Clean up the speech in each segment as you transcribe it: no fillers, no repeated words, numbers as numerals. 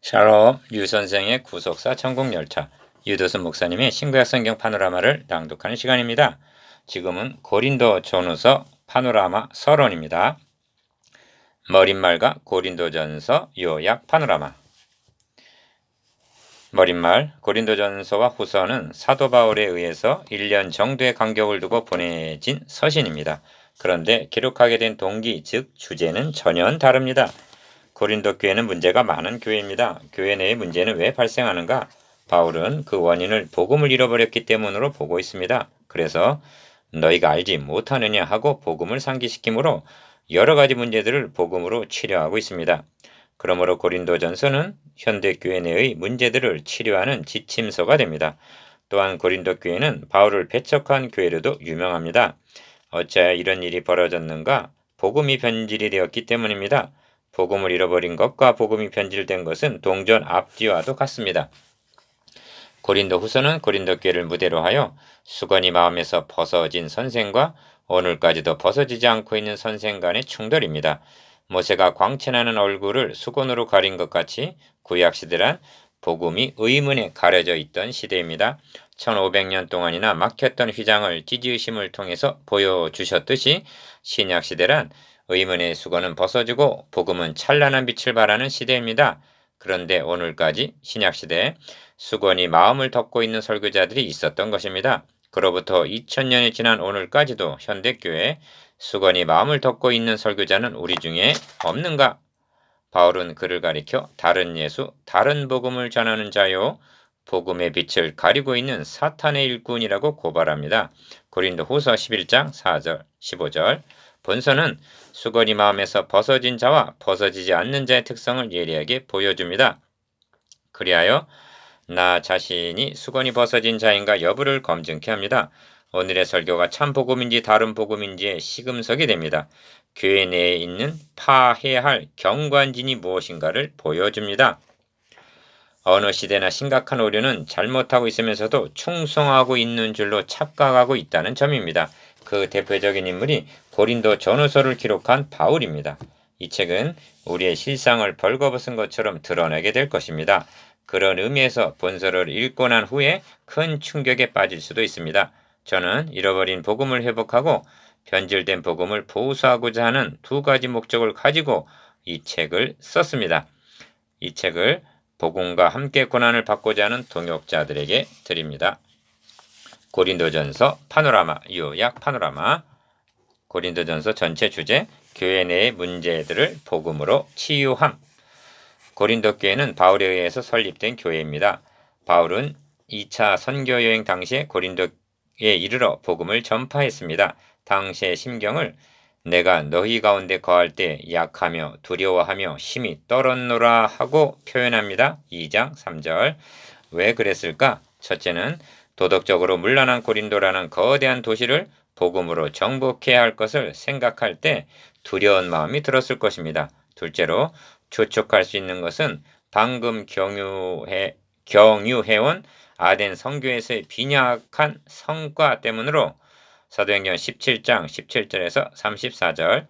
샬롬 유 선생의 구속사 천국열차 유도순 목사님의 신구약 성경 파노라마를 낭독하는 시간입니다. 지금은 고린도 전후서 파노라마 서론입니다. 머릿말과 고린도전서 요약 파노라마. 머릿말 고린도전서와 후서는 사도 바울에 의해서 1년 정도의 간격을 두고 보내진 서신입니다. 그런데 기록하게 된 동기 즉 주제는 전혀 다릅니다. 고린도 교회는 문제가 많은 교회입니다. 교회 내의 문제는 왜 발생하는가? 바울은 그 원인을 복음을 잃어버렸기 때문으로 보고 있습니다. 그래서 너희가 알지 못하느냐 하고 복음을 상기시키므로 여러 가지 문제들을 복음으로 치료하고 있습니다. 그러므로 고린도전서는 현대 교회 내의 문제들을 치료하는 지침서가 됩니다. 또한 고린도 교회는 바울을 배척한 교회로도 유명합니다. 어찌하여 이런 일이 벌어졌는가? 복음이 변질이 되었기 때문입니다. 복음을 잃어버린 것과 복음이 변질된 것은 동전 앞뒤와도 같습니다. 고린도 후서는 고린도 교회를 무대로 하여 수건이 마음에서 벗어진 선생과 오늘까지도 벗어지지 않고 있는 선생 간의 충돌입니다. 모세가 광채나는 얼굴을 수건으로 가린 것 같이 구약시대란 복음이 의문에 가려져 있던 시대입니다. 1500년 동안이나 막혔던 휘장을 찢으심을 통해서 보여주셨듯이 신약시대란 의문의 수건은 벗어지고 복음은 찬란한 빛을 발하는 시대입니다. 그런데 오늘까지 신약시대에 수건이 마음을 덮고 있는 설교자들이 있었던 것입니다. 그로부터 2000년이 지난 오늘까지도 현대교회에 수건이 마음을 덮고 있는 설교자는 우리 중에 없는가? 바울은 그를 가리켜 다른 예수, 다른 복음을 전하는 자요, 복음의 빛을 가리고 있는 사탄의 일꾼이라고 고발합니다. 고린도 후서 11장 4절, 15절. 본서는 수건이 마음에서 벗어진 자와 벗어지지 않는 자의 특성을 예리하게 보여줍니다. 그리하여 나 자신이 수건이 벗어진 자인가 여부를 검증케 합니다. 오늘의 설교가 참 복음인지 다른 복음인지의 시금석이 됩니다. 교회 내에 있는 파해야 할 경관진이 무엇인가를 보여줍니다. 어느 시대나 심각한 오류는 잘못하고 있으면서도 충성하고 있는 줄로 착각하고 있다는 점입니다. 그 대표적인 인물이 고린도 전후서를 기록한 바울입니다. 이 책은 우리의 실상을 벌거벗은 것처럼 드러내게 될 것입니다. 그런 의미에서 본서를 읽고 난 후에 큰 충격에 빠질 수도 있습니다. 저는 잃어버린 복음을 회복하고 변질된 복음을 보수하고자 하는 두 가지 목적을 가지고 이 책을 썼습니다. 이 책을 복음과 함께 고난을 받고자 하는 동역자들에게 드립니다. 고린도전서 파노라마, 요약 파노라마. 고린도전서 전체 주제, 교회 내의 문제들을 복음으로 치유함. 고린도 교회는 바울에 의해서 설립된 교회입니다. 바울은 2차 선교 여행 당시에 고린도에 이르러 복음을 전파했습니다. 당시의 심경을 내가 너희 가운데 거할 때 약하며 두려워하며 힘이 떨었노라 하고 표현합니다. 2장 3절. 왜 그랬을까? 첫째는 도덕적으로 문란한 고린도라는 거대한 도시를 복음으로 정복해야 할 것을 생각할 때 두려운 마음이 들었을 것입니다. 둘째로 추측할 수 있는 것은 방금 경유해온 아덴 선교에서의 빈약한 성과 때문으로 사도행전 17장 17절에서 34절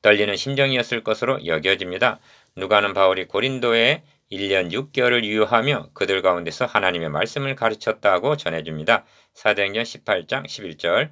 떨리는 심정이었을 것으로 여겨집니다. 누가는 바울이 고린도에 1년 6개월을 유효하며 그들 가운데서 하나님의 말씀을 가르쳤다고 전해줍니다. 사도행전 18장 11절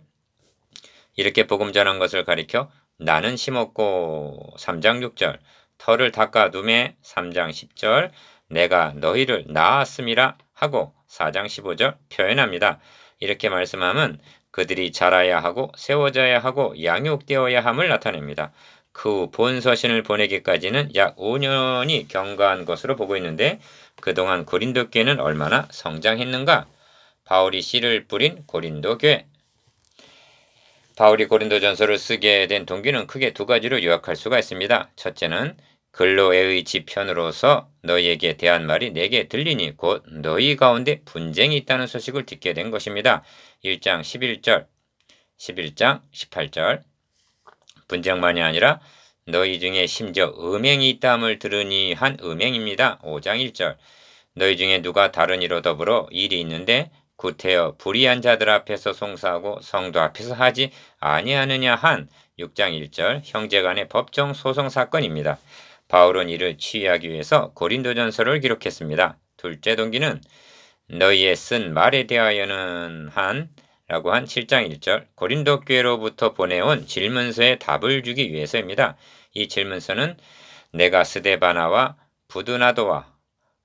이렇게 복음 전한 것을 가리켜 나는 심었고 3장 6절 털을 닦아 둠에 3장 10절 내가 너희를 낳았음이라 하고 4장 15절 표현합니다. 이렇게 말씀하면 그들이 자라야 하고 세워져야 하고 양육되어야 함을 나타냅니다. 그 후 본서신을 보내기까지는 약 5년이 경과한 것으로 보고 있는데 그동안 고린도 교회는 얼마나 성장했는가? 바울이 씨를 뿌린 고린도 교회. 바울이 고린도전서를 쓰게 된 동기는 크게 두 가지로 요약할 수가 있습니다. 첫째는 근로에의 지편으로서 너희에게 대한 말이 내게 들리니 곧 너희 가운데 분쟁이 있다는 소식을 듣게 된 것입니다. 1장 11절, 11장 18절 분쟁만이 아니라 너희 중에 심지어 음행이 있다함을 들으니 한 음행입니다. 5장 1절 너희 중에 누가 다른 이로 더불어 일이 있는데 구태여 불의한 자들 앞에서 송사하고 성도 앞에서 하지 아니하느냐 한 6장 1절 형제간의 법정 소송 사건입니다. 바울은 이를 치유하기 위해서 고린도전서를 기록했습니다. 둘째 동기는 너희의 쓴 말에 대하여는 라고 한 7장 1절 고린도 교회로부터 보내온 질문서에 답을 주기 위해서입니다. 이 질문서는 내가 스데바나와 부두나도와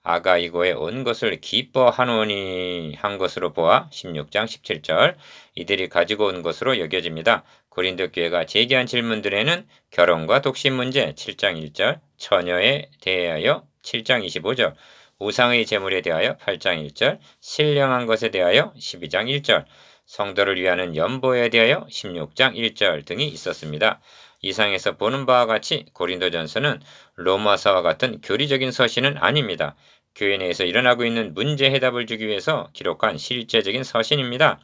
아가이고에 온 것을 기뻐하노니 한 것으로 보아 16장 17절 이들이 가지고 온 것으로 여겨집니다. 고린도 교회가 제기한 질문들에는 결혼과 독신 문제 7장 1절, 처녀에 대하여 7장 25절, 우상의 제물에 대하여 8장 1절, 신령한 것에 대하여 12장 1절, 성도를 위하는 연보에 대하여 16장 1절 등이 있었습니다. 이상에서 보는 바와 같이 고린도전서는 로마서와 같은 교리적인 서신은 아닙니다. 교회 내에서 일어나고 있는 문제 해답을 주기 위해서 기록한 실제적인 서신입니다.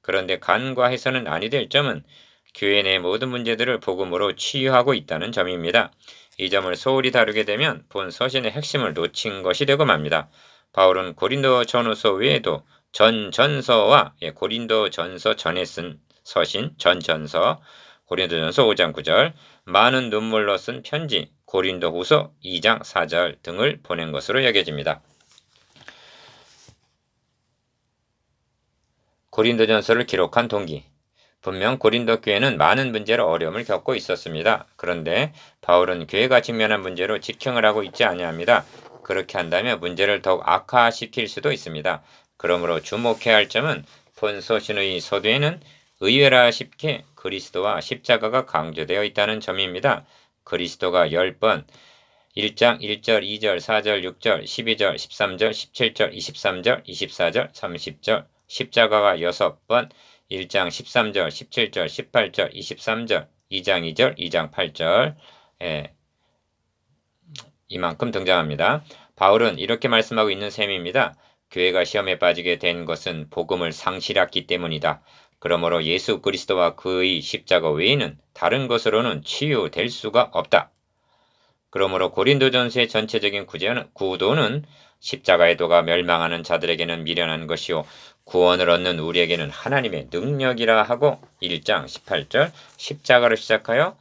그런데 간과해서는 아니 될 점은 교회 내 모든 문제들을 복음으로 치유하고 있다는 점입니다. 이 점을 소홀히 다루게 되면 본 서신의 핵심을 놓친 것이 되고 맙니다. 바울은 고린도 전후서 외에도 전전서와 고린도 전서 전에 쓴 서신 전전서, 고린도전서 5장 9절, 많은 눈물로 쓴 편지, 고린도후서 2장 4절 등을 보낸 것으로 여겨집니다. 고린도전서를 기록한 동기. 분명 고린도 교회는 많은 문제로 어려움을 겪고 있었습니다. 그런데 바울은 교회가 직면한 문제로 직행을 하고 있지 아니합니다. 그렇게 한다면 문제를 더욱 악화시킬 수도 있습니다. 그러므로 주목해야 할 점은 본 서신의 서두에는 의외라 싶게 그리스도와 십자가가 강조되어 있다는 점입니다. 그리스도가 10번 1장 1절, 2절, 4절, 6절, 12절, 13절, 17절, 23절, 24절, 30절, 십자가가 6번 1장 13절, 17절, 18절, 23절, 2장 2절, 2장 8절 이만큼 등장합니다. 바울은 이렇게 말씀하고 있는 셈입니다. 교회가 시험에 빠지게 된 것은 복음을 상실했기 때문이다. 그러므로 예수 그리스도와 그의 십자가 외에는 다른 것으로는 치유될 수가 없다. 그러므로 고린도전서의 전체적인 구도는 십자가의 도가 멸망하는 자들에게는 미련한 것이요 구원을 얻는 우리에게는 하나님의 능력이라 하고 1장 18절 십자가로 시작하여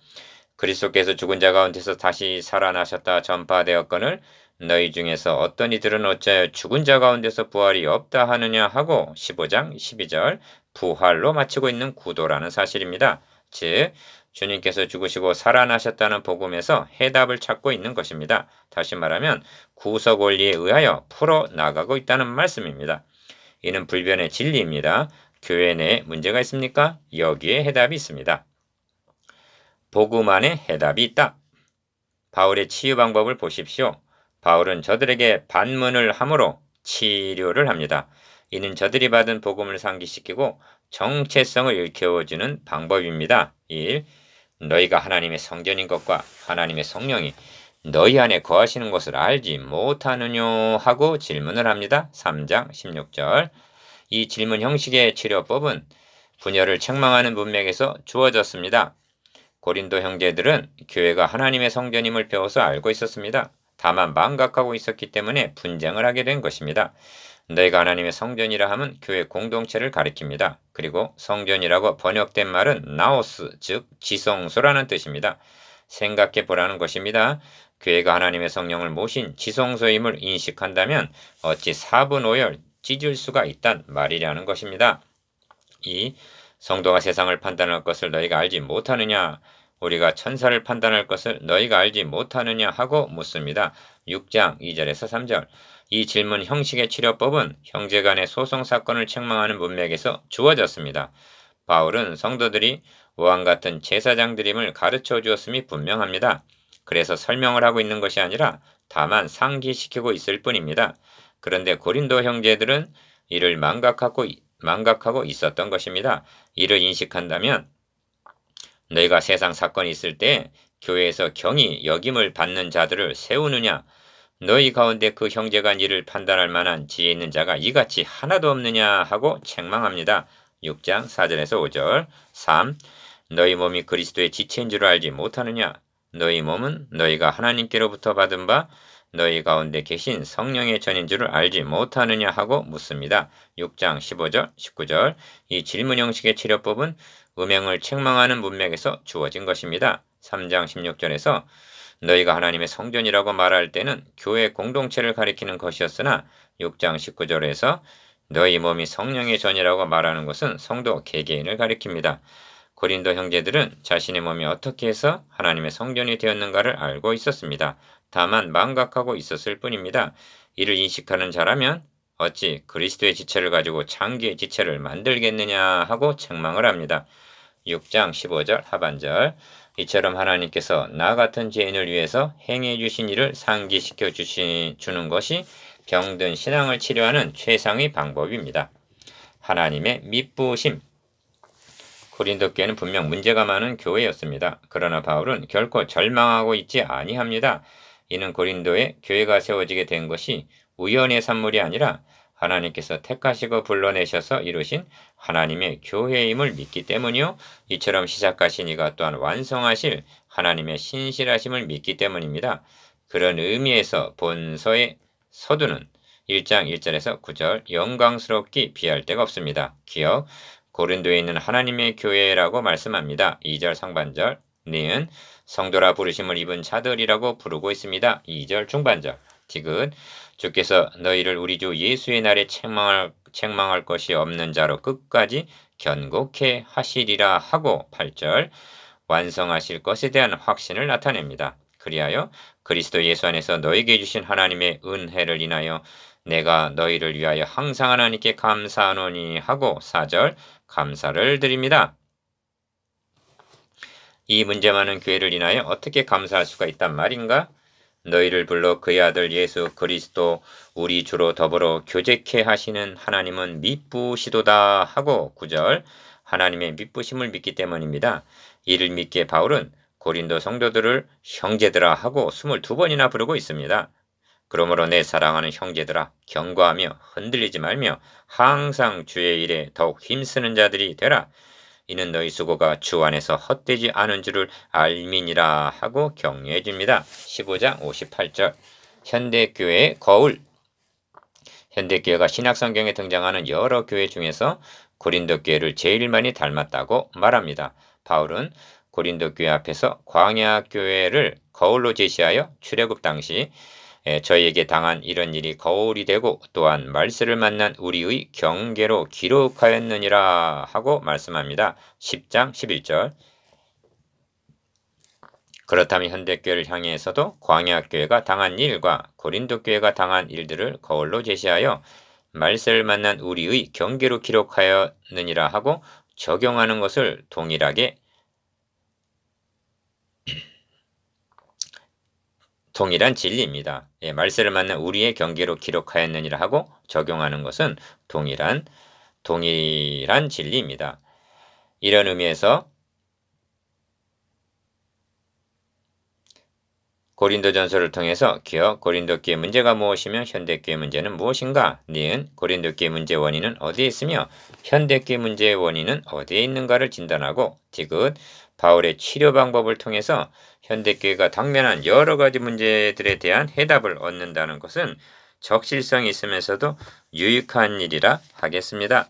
그리스도께서 죽은 자 가운데서 다시 살아나셨다 전파되었거늘 너희 중에서 어떤 이들은 어찌하여 죽은 자 가운데서 부활이 없다 하느냐 하고 15장 12절 부활로 마치고 있는 구도라는 사실입니다. 즉 주님께서 죽으시고 살아나셨다는 복음에서 해답을 찾고 있는 것입니다. 다시 말하면 구속 원리에 의하여 풀어나가고 있다는 말씀입니다. 이는 불변의 진리입니다. 교회 내에 문제가 있습니까? 여기에 해답이 있습니다. 복음 안에 해답이 있다. 바울의 치유 방법을 보십시오. 바울은 저들에게 반문을 함으로 치료를 합니다. 이는 저들이 받은 복음을 상기시키고 정체성을 일깨워주는 방법입니다. 1. 너희가 하나님의 성전인 것과 하나님의 성령이 너희 안에 거하시는 것을 알지 못하느뇨 하고 질문을 합니다. 3장 16절 이 질문 형식의 치료법은 분열을 책망하는 문맥에서 주어졌습니다. 고린도 형제들은 교회가 하나님의 성전임을 배워서 알고 있었습니다. 다만 망각하고 있었기 때문에 분쟁을 하게 된 것입니다. 너희가 하나님의 성전이라 함은 교회 공동체를 가리킵니다. 그리고 성전이라고 번역된 말은 나오스, 즉 지성소라는 뜻입니다. 생각해 보라는 것입니다. 교회가 하나님의 성령을 모신 지성소임을 인식한다면 어찌 사분오열 찢을 수가 있단 말이라는 것입니다. 2. 성도가 세상을 판단할 것을 너희가 알지 못하느냐? 우리가 천사를 판단할 것을 너희가 알지 못하느냐 하고 묻습니다. 6장 2절에서 3절 이 질문 형식의 치료법은 형제 간의 소송 사건을 책망하는 문맥에서 주어졌습니다. 바울은 성도들이 왕 같은 제사장들임을 가르쳐 주었음이 분명합니다. 그래서 설명을 하고 있는 것이 아니라 다만 상기시키고 있을 뿐입니다. 그런데 고린도 형제들은 이를 망각하고 있었던 것입니다. 이를 인식한다면 너희가 세상 사건이 있을 때 교회에서 경히 여김을 받는 자들을 세우느냐 너희 가운데 그 형제가 이를 판단할 만한 지혜 있는 자가 이같이 하나도 없느냐 하고 책망합니다. 6장 4절에서 5절 3. 너희 몸이 그리스도의 지체인 줄 알지 못하느냐 너희 몸은 너희가 하나님께로부터 받은 바 너희 가운데 계신 성령의 전인 줄을 알지 못하느냐 하고 묻습니다. 6장 15절 19절 이 질문 형식의 치료법은 음행을 책망하는 문맥에서 주어진 것입니다. 3장 16절에서 너희가 하나님의 성전이라고 말할 때는 교회 공동체를 가리키는 것이었으나 6장 19절에서 너희 몸이 성령의 전이라고 말하는 것은 성도 개개인을 가리킵니다. 고린도 형제들은 자신의 몸이 어떻게 해서 하나님의 성전이 되었는가를 알고 있었습니다. 다만 망각하고 있었을 뿐입니다. 이를 인식하는 자라면 어찌 그리스도의 지체를 가지고 장기의 지체를 만들겠느냐 하고 책망을 합니다. 6장 15절 하반절. 이처럼 하나님께서 나 같은 죄인을 위해서 행해 주신 일을 상기시켜 주는 것이 병든 신앙을 치료하는 최상의 방법입니다. 하나님의 미쁘심. 고린도 교회는 분명 문제가 많은 교회였습니다. 그러나 바울은 결코 절망하고 있지 아니합니다. 이는 고린도에 교회가 세워지게 된 것이 우연의 산물이 아니라 하나님께서 택하시고 불러내셔서 이루신 하나님의 교회임을 믿기 때문이요. 이처럼 시작하신 이가 또한 완성하실 하나님의 신실하심을 믿기 때문입니다. 그런 의미에서 본서의 서두는 1장 1절에서 9절 영광스럽기 비할 데가 없습니다. 기억, 고린도에 있는 하나님의 교회라고 말씀합니다. 2절 상반절, 니은 성도라 부르심을 입은 자들이라고 부르고 있습니다. 2절 중반절, 디귿 주께서 너희를 우리 주 예수의 날에 책망할 것이 없는 자로 끝까지 견고케 하시리라 하고 8절 완성하실 것에 대한 확신을 나타냅니다. 그리하여 그리스도 예수 안에서 너희에게 주신 하나님의 은혜를 인하여 내가 너희를 위하여 항상 하나님께 감사하노니 하고 4절 감사를 드립니다. 이 문제 많은 교회를 인하여 어떻게 감사할 수가 있단 말인가? 너희를 불러 그의 아들 예수 그리스도 우리 주로 더불어 교제케 하시는 하나님은 미쁘시도다 하고 9절 하나님의 미쁘심을 믿기 때문입니다. 이를 믿기에 바울은 고린도 성도들을 형제들아 하고 22번이나 부르고 있습니다. 그러므로 내 사랑하는 형제들아 경고하며 흔들리지 말며 항상 주의 일에 더욱 힘쓰는 자들이 되라. 이는 너희 수고가 주 안에서 헛되지 않은 줄을 알미니라 하고 격려해 줍니다. 15장 58절 현대교회의 거울. 현대교회가 신약성경에 등장하는 여러 교회 중에서 고린도 교회를 제일 많이 닮았다고 말합니다. 바울은 고린도 교회 앞에서 광야 교회를 거울로 제시하여 출애굽 당시 저희에게 당한 이런 일이 거울이 되고 또한 말세를 만난 우리의 경계로 기록하였느니라 하고 말씀합니다. 10장 11절. 그렇다면 현대교회를 향해서도 광야교회가 당한 일과 고린도교회가 당한 일들을 거울로 제시하여 말세를 만난 우리의 경계로 기록하였느니라 하고 적용하는 것을 동일한 진리입니다. 말세를 만난 우리의 경계로 기록하였느니라 하고 적용하는 것은 동일한 진리입니다. 이런 의미에서 고린도전서를 통해서 기억 고린도교회 문제가 무엇이며 현대교회 문제는 무엇인가? 니은 고린도교회 문제의 원인은 어디에 있으며 현대교회 문제의 원인은 어디에 있는가를 진단하고 디귿 바울의 치료 방법을 통해서 현대교회가 당면한 여러 가지 문제들에 대한 해답을 얻는다는 것은 적실성이 있으면서도 유익한 일이라 하겠습니다.